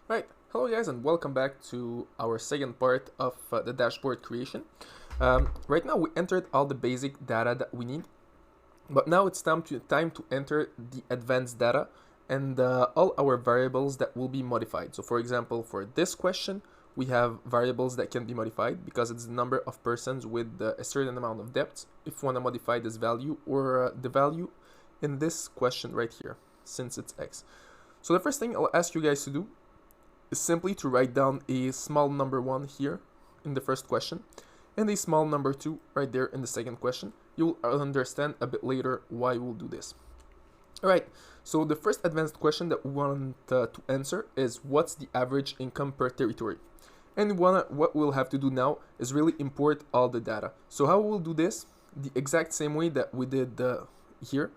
Right, hello guys and welcome back to our second part of the dashboard creation. Right now we entered all the basic data that we need, but now it's time to enter the advanced data and all our variables that will be modified. So for example, for this question, we have variables that can be modified because it's the number of persons with a certain amount of depth. If we want to modify this value or the value in this question right here, since it's X. So the first thing I'll ask you guys to do is simply to write down a small number 1 here in the first question and a small number 2 right there in the second question. You'll understand a bit later why we'll do this. Alright, so the first advanced question that we want to answer is what's the average income per territory? And what we'll have to do now is really import all the data. So how we'll do this? The exact same way that we did here,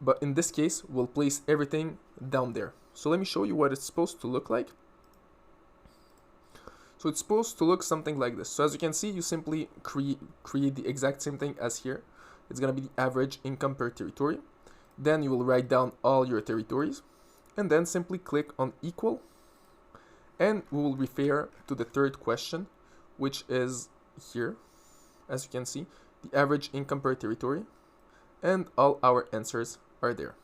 but in this case we'll place everything down there. So let me show you what it's supposed to look like. So it's supposed to look something like this. So as you can see, you simply create the exact same thing as here. It's going to be the average income per territory. Then you will write down all your territories and then simply click on equal. And we will refer to the third question, which is here. As you can see, the average income per territory and all our answers are there.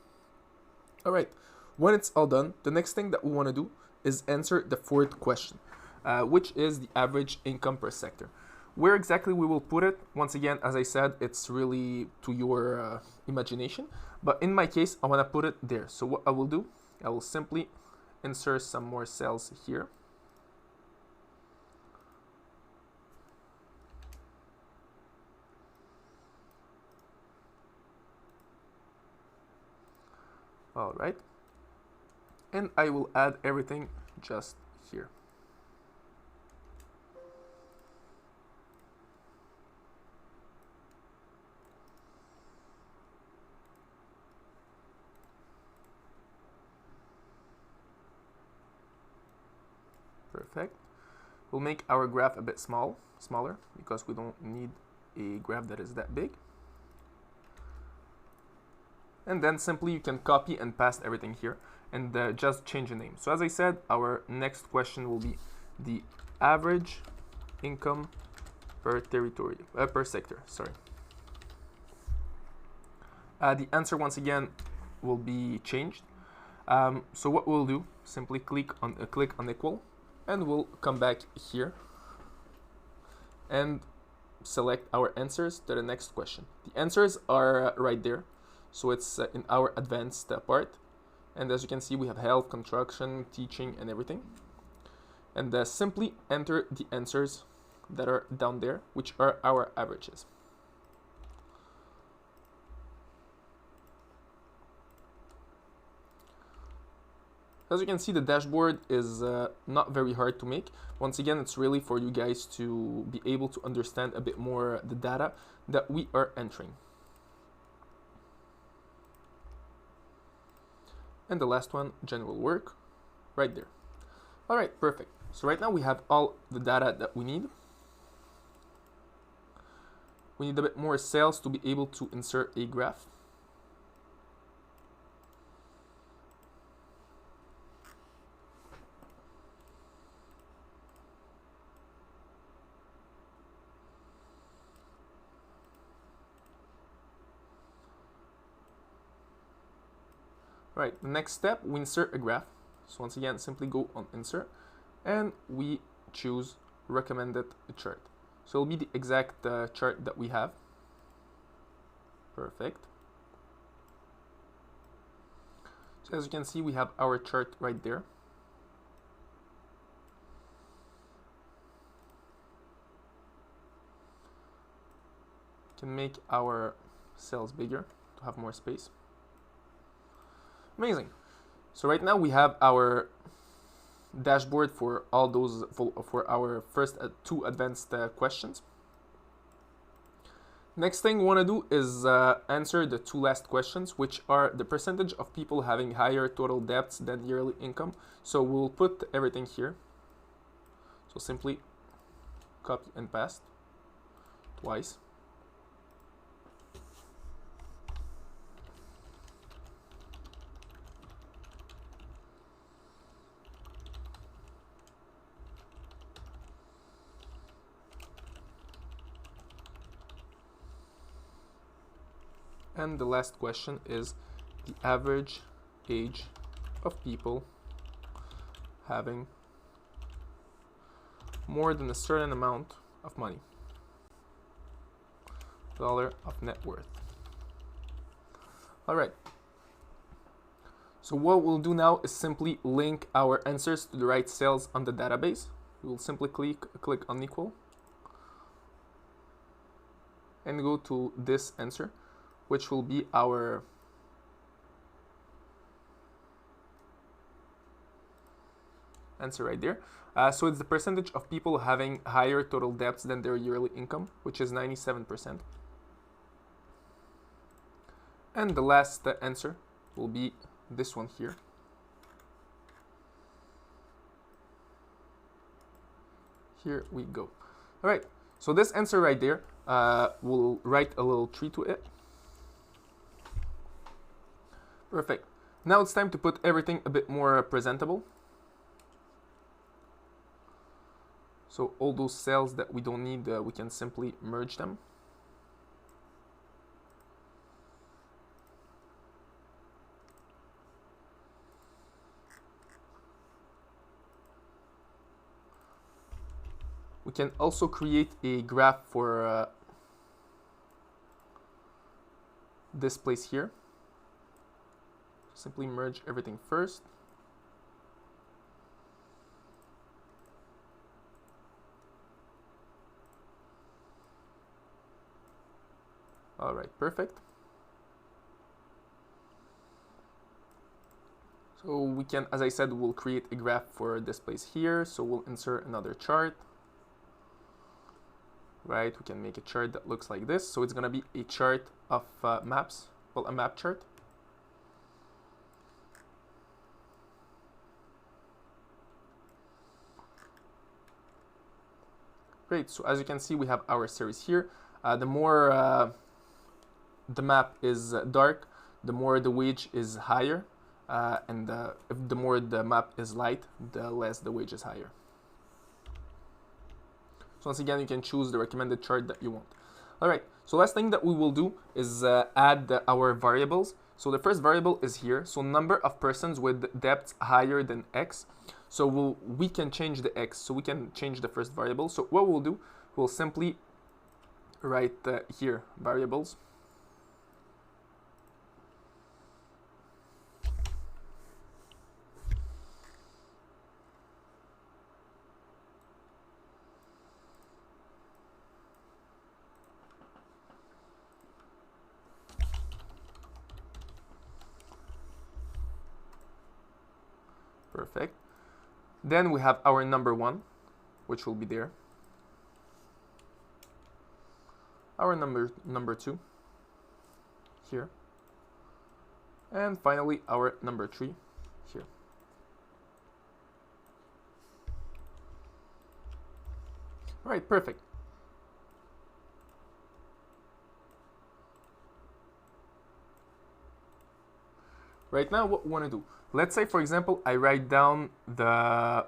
All right, when it's all done, the next thing that we want to do is answer the fourth question. Which is the average income per sector. Where exactly we will put it, once again, as I said, it's really to your imagination. But in my case, I want to put it there. So what I will do, I will simply insert some more cells here. All right. And I will add everything just here. Perfect. We'll make our graph a bit smaller because we don't need a graph that is that big. And then simply you can copy and paste everything here and just change the name. So as I said, our next question will be the average income per territory, per sector, sorry. The answer once again will be changed. So what we'll do, simply click on equal, and we'll come back here and select our answers to the next question. The answers are right there. So it's in our advanced part. And as you can see, we have health, construction, teaching, and everything. And simply enter the answers that are down there, which are our averages. As you can see, the dashboard is not very hard to make. Once again, it's really for you guys to be able to understand a bit more the data that we are entering. And the last one, general work, right there. All right, perfect. So right now we have all the data that we need. We need a bit more cells to be able to insert a graph. Right, the next step, we insert a graph. So once again, simply go on insert and we choose recommended chart. So it'll be the exact chart that we have. Perfect. So as you can see, we have our chart right there. Can make our cells bigger to have more space. Amazing. So right now we have our dashboard for all those for our first two advanced questions. Next thing we want to do is answer the two last questions, which are the percentage of people having higher total debts than yearly income. So we'll put everything here. So simply copy and paste twice. And the last question is the average age of people having more than a certain amount of money, dollar of net worth. All right. So what we'll do now is simply link our answers to the right cells on the database. We will simply click on equal and go to this answer, which will be our answer right there. So it's the percentage of people having higher total debts than their yearly income, which is 97%. And the last answer will be this one here. Here we go. All right, so this answer right there, we'll write a little tree to it. Perfect. Now it's time to put everything a bit more presentable. So all those cells that we don't need, we can simply merge them. We can also create a graph for this place here. Simply merge everything first. All right, perfect. So we can, as I said, we'll create a graph for this place here. So we'll insert another chart. Right, we can make a chart that looks like this. So it's gonna be a chart of maps, well, a map chart. Great, so as you can see, we have our series here. The more the map is dark, the more the wage is higher. And if the more the map is light, the less the wage is higher. So once again, you can choose the recommended chart that you want. All right, so last thing that we will do is add our variables. So the first variable is here. So number of persons with debts higher than X. So we can change the X. So we can change the first variable. So what we'll do, we'll simply write here variables. Perfect. Then we have our number 1, which will be there. Our number 2 here. And finally our number 3 here. All right, perfect. Right now, what we want to do, let's say, for example, I write down the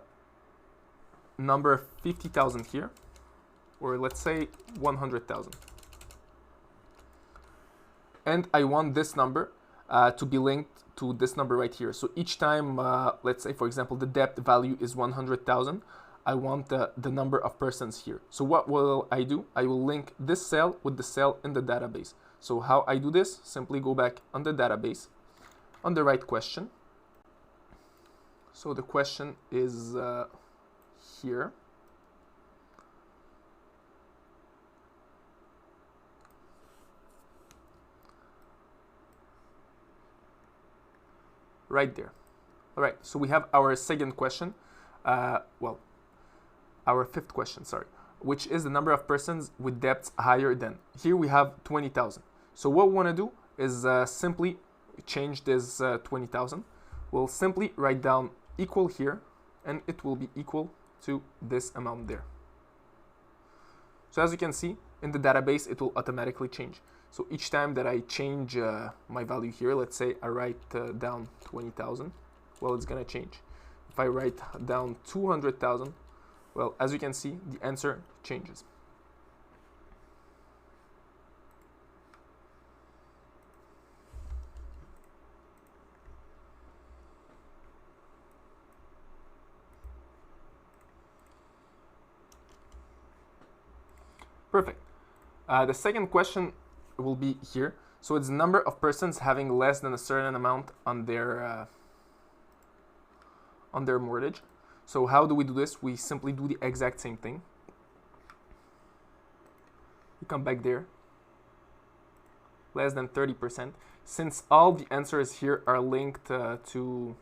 number 50,000 here, or let's say 100,000. And I want this number to be linked to this number right here. So each time, let's say, for example, the debt value is 100,000, I want the number of persons here. So what will I do? I will link this cell with the cell in the database. So how I do this? Simply go back on the database, on the right question. So the question is here. Right there. All right, so we have our second question, well, our fifth question, sorry, which is the number of persons with debts higher than. Here we have 20,000. So what we want to do is simply change this 20,000. We'll simply write down equal here, and it will be equal to this amount there. So as you can see, in the database, it will automatically change. So each time that I change my value here, let's say I write down 20,000, well, it's gonna change. If I write down 200,000, well, as you can see, the answer changes. Perfect. The second question will be here. So it's the number of persons having less than a certain amount on their mortgage. So how do we do this? We simply do the exact same thing. We come back there. Less than 30%. Since all the answers here are linked to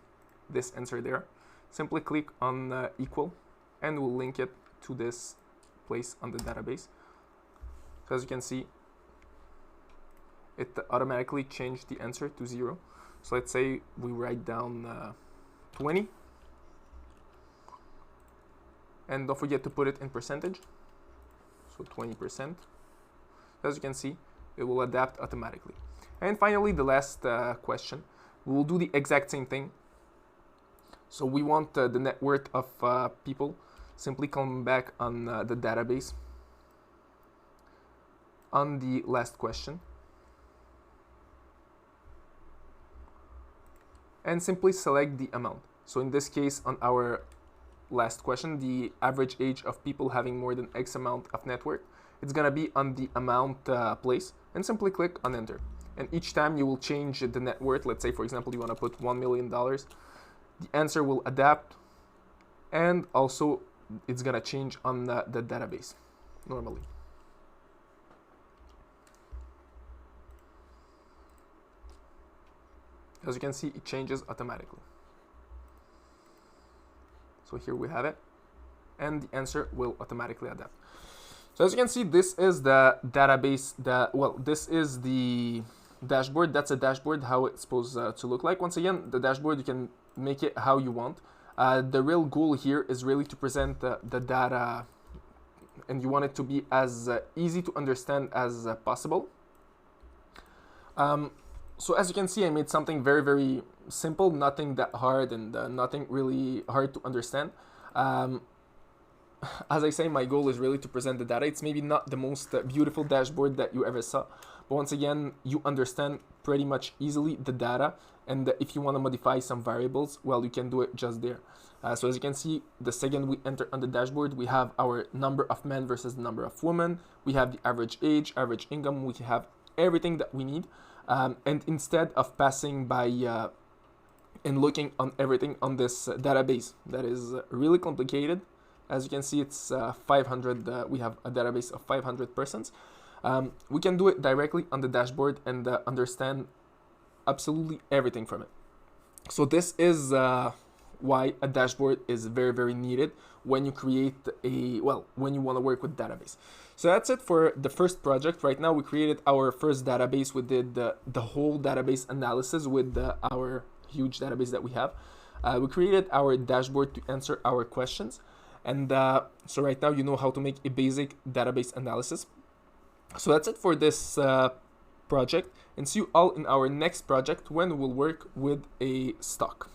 this answer there, simply click on equal and we'll link it to this place on the database. So as you can see, it automatically changed the answer to 0. So let's say we write down 20. And don't forget to put it in percentage. So 20%. As you can see, it will adapt automatically. And finally, the last question. We will do the exact same thing. So we want the net worth of people. Simply come back on the database on the last question. And simply select the amount. So in this case, on our last question, the average age of people having more than X amount of net worth, it's gonna be on the amount place, and simply click on enter. And each time you will change the net worth, let's say for example you want to put $1 million, the answer will adapt, and also it's gonna change on the database normally. As you can see, it changes automatically. So here we have it, and the answer will automatically adapt. So as you can see, this is the database, this is the dashboard. That's a dashboard, how it's supposed to look like. Once again, the dashboard, you can make it how you want. The real goal here is really to present the data, and you want it to be as easy to understand as possible. So as you can see, I made something very, very simple, nothing that hard, and nothing really hard to understand. As I say, my goal is really to present the data. It's maybe not the most beautiful dashboard that you ever saw, but once again, you understand pretty much easily the data, and if you want to modify some variables, well, you can do it just there. So as you can see, the second we enter on the dashboard, we have our number of men versus the number of women. We have the average age, average income. We have everything that we need. And instead of passing by and looking on everything on this database that is really complicated, as you can see, it's 500. We have a database of 500 persons. We can do it directly on the dashboard and understand absolutely everything from it. So this is why a dashboard is very, very needed when you create when you want to work with database. So that's it for the first project. Right now we created our first database. We did the whole database analysis with our huge database that we have. We created our dashboard to answer our questions. And so right now you know how to make a basic database analysis. So that's it for this project, and see you all in our next project when we'll work with a stock.